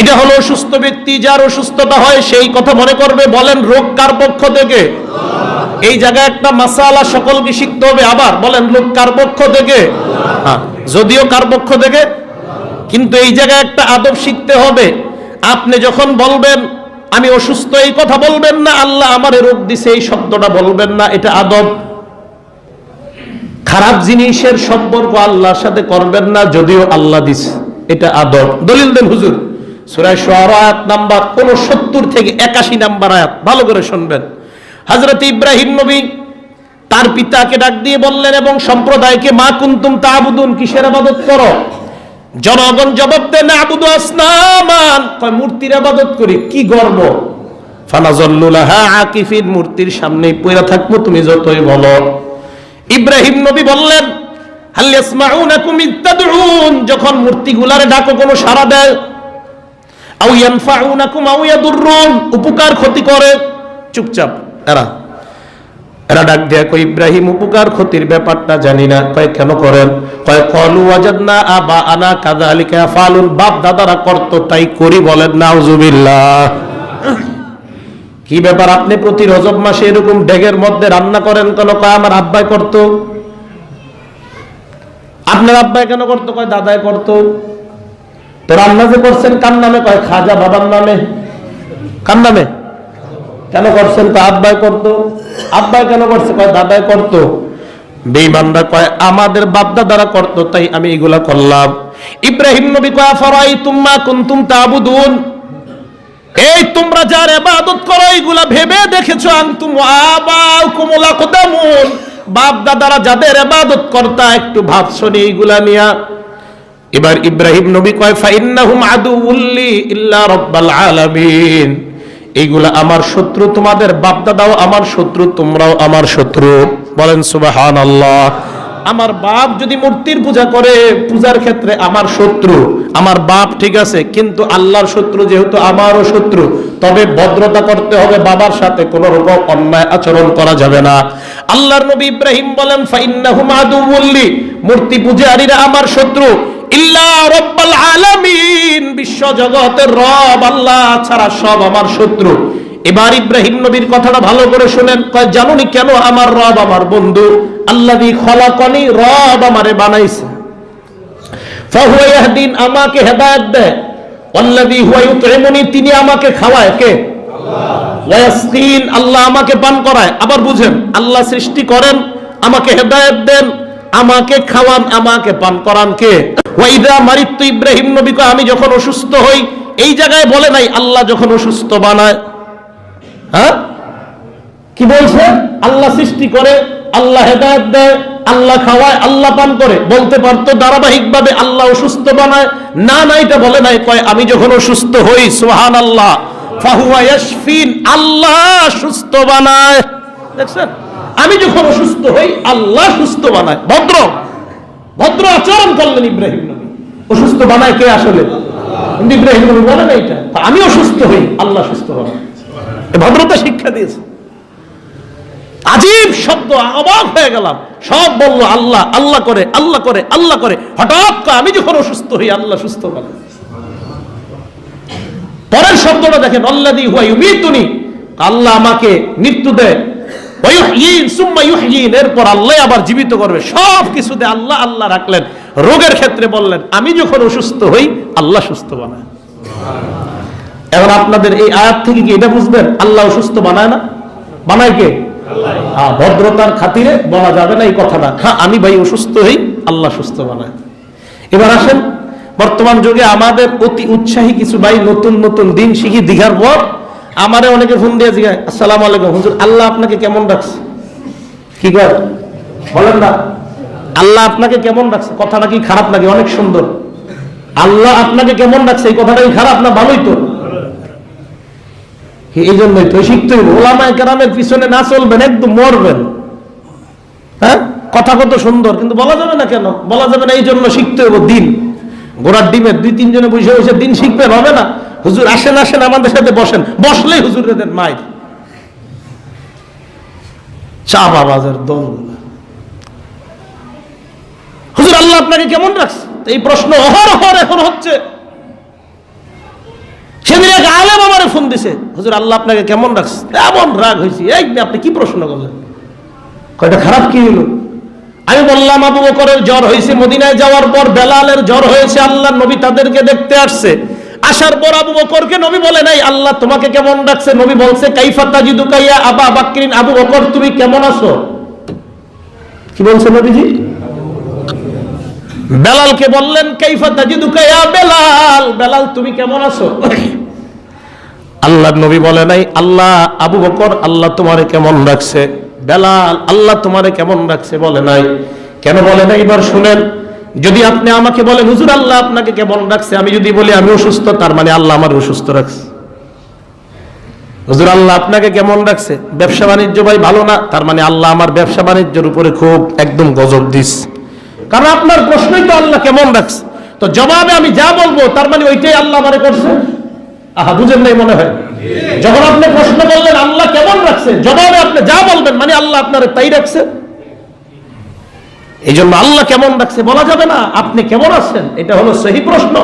এটা হলো অসুস্থ ব্যক্তি, যার অসুস্থতা হয় সেই কথা মনে করবে। বলেন রোগ কার পক্ষ থেকে? এই জায়গায় একটা মাসালা সকলকে শিখতে হবে। আবার বলেন রোগ কার পক্ষ থেকে? যদিও কার পক্ষ থেকে, কিন্তু এই জায়গায় একটা আদব শিখতে হবে। আপনি যখন বলবেন আমি অসুস্থ, এই কথা বলবেন না। আল্লাহ আমারে রোগ দিছে, এই শব্দটা বলবেন না। এটা আদব। খারাপ জিনিসের সম্পর্ক আল্লাহর সাথে করবেন না, যদিও আল্লাহ দিছে, এটা আদব। দলিল দেন হুজুর। সূরা শুআরা আয়াত নাম্বার 69 থেকে 81 নাম্বার আয়াত, ভালো করে শুনবেন। হযরত ইব্রাহিম নবী তার পিতাকে ডাক দিয়ে বললেন এবং সম্প্রদায়কে, মা কুনতুম তা'বুদুন, কিসের ইবাদত করো? জনগণ জবাব দেন না'বুদু আসনামান, কয় মূর্তির ইবাদত করি। কি গর্ব! ফানাযাল্লু লাহা আকিফিন, মূর্তির সামনেই পড়ে থাকবো তুমি যতই বলো। ইব্রাহিম নবী বললেন হাল ইয়াসমাউনাকুম ইত্তাদউন, যখন মূর্তিগুলারে ডাকো কোনো সাড়া দেয়। আও ইয়ানফাউনাকুম আও ইয়াদুররুন, উপকার ক্ষতি করে, চুপচাপ। এরা ডাক দেয়া কই ইব্রাহিম উপকার ক্ষতির ব্যাপারটা জানি না। কয় কেন করেন? কয় ক্বালু ওয়াজাদনা আবাআনা কাযালিকা ইয়াফালুন, বাপ দাদারা করত তাই করি। বলেন নাউযুবিল্লাহ। কি ব্যাপার, আপনি প্রতি রজব মাসে এরকম ডেগের মধ্যে রান্না করেন কেন? কয় আমার আব্বাই করত। আপনার আব্বাই কেন করত? কয় দাদাই করত। তো রান্না যে করছেন কার নামে? কয় খাজা বাবার নামে। কার নামে? কেন করছেন? কয় আব্বাই করত। আব্বাই কেন করছে? কয় দাদাই করত। বেঈমানরা কয় আমাদের বাপ দাদারা করত তাই আমি এগুলা করলাম। ইব্রাহিম নবী কয় আফারাইতুম মা কুনতুম তা'বুদুন, এই তোমরা যার ইবাদত করো এগুলা ভেবে দেখেছো? আনতুম আবাউকুমুল আকদামুন, বাপ দাদারা যাদের ইবাদত করতা একটু ভাবছো নি এগুলা নিয়া? এবার ইব্রাহিম নবী কয় ফাইন্নাহুম আদুউল্লি ইল্লা রাব্বাল আলামিন, এইগুলা আমার শত্রু, তোমাদের বাপ দাদাও আমার শত্রু, তোমরাও আমার শত্রু। বলেন সুবহানাল্লাহ। আমার বাপ যদি মূর্তির পূজা করে, পূজার ক্ষেত্রে আমার শত্রু, আমার বাপ ঠিক আছে, কিন্তু আল্লাহর শত্রু যেহেতু আমারও শত্রু, তবে ভদ্রতা করতে হবে, বাবার সাথে কোন রকম অন্যায় আচরণ করা যাবে না। আল্লাহর নবী ইব্রাহিম বলেন ফাইন্নাহুম আদুউল্লি, মূর্তি পূজারীরা আমার শত্রু, ইল্লা রাব্বাল আলামিন, বিশ্ব জগতের রব আল্লাহ ছাড়া সব আমার শত্রু। এবার ইব্রাহিম নবীর কথাটা ভালো করে শুনেন। কয় জানুনি কেন? আমার রব আমার বন্ধু, আল্লাযী খলাকানি, রব আমারে বানাইছে। ফাহুয়া ইয়াহদিন, আমাকে হেদায়েত দেয়। ওয়াল্লাযী হুয়া ইউতঈমুনি, তিনি আমাকে খাওয়ায়, কে? আল্লাহ। ওয়া ইয়াসকিন, আল্লাহ আমাকে পান করায়। আবার বুঝেন, আল্লাহ সৃষ্টি করেন, আমাকে হেদায়েত দেন, আমাকে খাওয়ান, আমাকে পান করান কে? ওয়া ইযা মারিতু, ইব্রাহিম নবী কয় আমি যখন অসুস্থ হই, এই জায়গায় বলে নাই আল্লাহ যখন অসুস্থ বানায়। হ্যাঁ, কি বলছে? আল্লাহ সৃষ্টি করে, আল্লাহ হেদায়েত দেয়, আল্লাহ খাওয়ায়, আল্লাহ পান করে। বলতে পারতো ধারাবাহিকভাবে আল্লাহ অসুস্থ বানায়। না না, এটা বলে নাই। কয় আমি যখন অসুস্থ হই, সুবহানাল্লাহ, ফাহুয়া ইয়াশফিন, আল্লাহ সুস্থ বানায়। দেখছেন, আমি যখন অসুস্থ হই আল্লাহ সুস্থ বানায়। ভদ্র ভদ্র আচরণ করলেন ইব্রাহিম নবী। অসুস্থ বানায় কে? আসলে কিন্তু ইব্রাহিম নবী বলেন এইটা, আমি অসুস্থ হই আল্লাহ সুস্থ বানায়। ভদ্রতা শিক্ষা দিয়েছে। আজীব শব্দ, অবাক হয়ে গেলাম। সব বললো আল্লাহ, আল্লাহ করে, আল্লাহ করে, আল্লাহ করে। হঠাৎ আমি যখন অসুস্থ হই আল্লাহ সুস্থ বানায়। পরের শব্দটা দেখেন, আল্লাযী হুয়া ইউমীতুনি, আল্লাহ আমাকে মৃত্যু দেয়। ওয়া ইউহয়িন সুম্মা ইউহয়িন, এরপর আল্লাহ আবার জীবিত করবে। সব কিছুতে আল্লাহ আল্লাহ রাখলেন। রোগের ক্ষেত্রে বললেন আমি যখন অসুস্থ হই আল্লাহ সুস্থ বানায়। এখন আপনাদের এই আয়াত থেকে কি এটা বুঝবেন আল্লাহ অসুস্থ বানায় না? বানায় কে? আল্লাহ। ভদ্রতার খাতিরে বলা যাবে না এই কথাটা, হ্যাঁ আমি ভাই অসুস্থ হই আল্লাহ সুস্থ বানায়। এবার আসেন, বর্তমান যুগে আমাদের অতি উৎসাহী কিছু ভাই নতুন নতুন দিন শিখি দীঘার পর আমারে অনেকে ফোন দিয়ে জিজ্ঞাসা, আসসালামু আলাইকুম হুজুর, আল্লাহ আপনাকে কেমন রাখছে? কি কয় বলেন না, আল্লাহ আপনাকে কেমন রাখছে? কথাটা কি খারাপ লাগে? অনেক সুন্দর। আল্লাহ আপনাকে কেমন রাখছে, এই কথাটা কি খারাপ না? ভালোই তো। এই জন্যই তো শিখতে হবে। ওলামায়ে কেরামের পিছনে না চলবেন একদম মরবেন। হ্যাঁ, কথা কত সুন্দর, কিন্তু বলা যাবে না। কেন বলা যাবে না? এই জন্য শিখতে হবে দিন। ঘোড়ার ডিমের দুই তিনজনে বসে বসে দিন শিখবেন হবে না। হুজুর আসেন আসেন আমাদের সাথে বসেন, বসলেই হুজুরের দেন মাইর, চা বাবাজের দল। হুজুর আল্লাহ আপনাকে কেমন রাখছে, এই প্রশ্ন অহরহ এখন হচ্ছে। দিছে, হুজুর আল্লাহ আপনাকে কেমন রাখছে? এমন রাগ হয়েছে, এই আপনি কি প্রশ্ন করলেন? কয়টা খারাপ কি হলো? আমি বললাম আবু বকরের জ্বর হয়েছে মদিনায় যাওয়ার পর, বেলালের জ্বর হয়েছে, আল্লাহ নবী তাদেরকে দেখতে আসছে। আসার পর আবু বকরকে নবী বলে নাই আল্লাহ তোমাকে কেমন রাখছে, নবী বলছে কাইফা তাজিদুকা ইয়া আবা বাকরিন, আবু বকর তুমি কেমন আছো? কি বলছে নবীজি? বেলালকে বললেন কাইফা তাজিদুকা ইয়া বেলাল, বেলাল তুমি কেমন আছো? আল্লাহর নবী বলে নাই আল্লাহ আবু বকর আল্লাহ তোমারে কেমন রাখছে, বেলাল আল্লাহ তোমারে কেমন রাখছে বলে নাই। কেন বলে নাই এবার শুনেন। যদি আপনি আমাকে বলেন হুজুর আল্লাহ আপনাকে কেমন রাখছে, আমি যদি বলি আমি অসুস্থ, তার মানে আল্লাহ আমার অসুস্থ রাখছে। হুজুর আল্লাহ আপনাকে কেমন রাখছে, ব্যবসা বাণিজ্য ভাই ভালো না, তার মানে আল্লাহ আমার ব্যবসা বাণিজ্যের উপরে খুব একদম গজব দিস। কারণ আপনার প্রশ্নই তো আল্লাহ কেমন রাখছে, তো জবাবে আমি যা বলবো তার মানে ওইটাই আল্লাহ আমারে করছে। আহা বুঝেন নাই মনে হয়? যখন আপনি প্রশ্ন করলেন আল্লাহ কেমন রাখছে, জবাবে আপনি যা বলবেন মানে আল্লাহ আপনার তাই রাখছে। এই জন্য আল্লাহ কেমন রাখছে বলা যাবে না, আপনি কেমন আছেন এটা হলো সহি প্রশ্ন।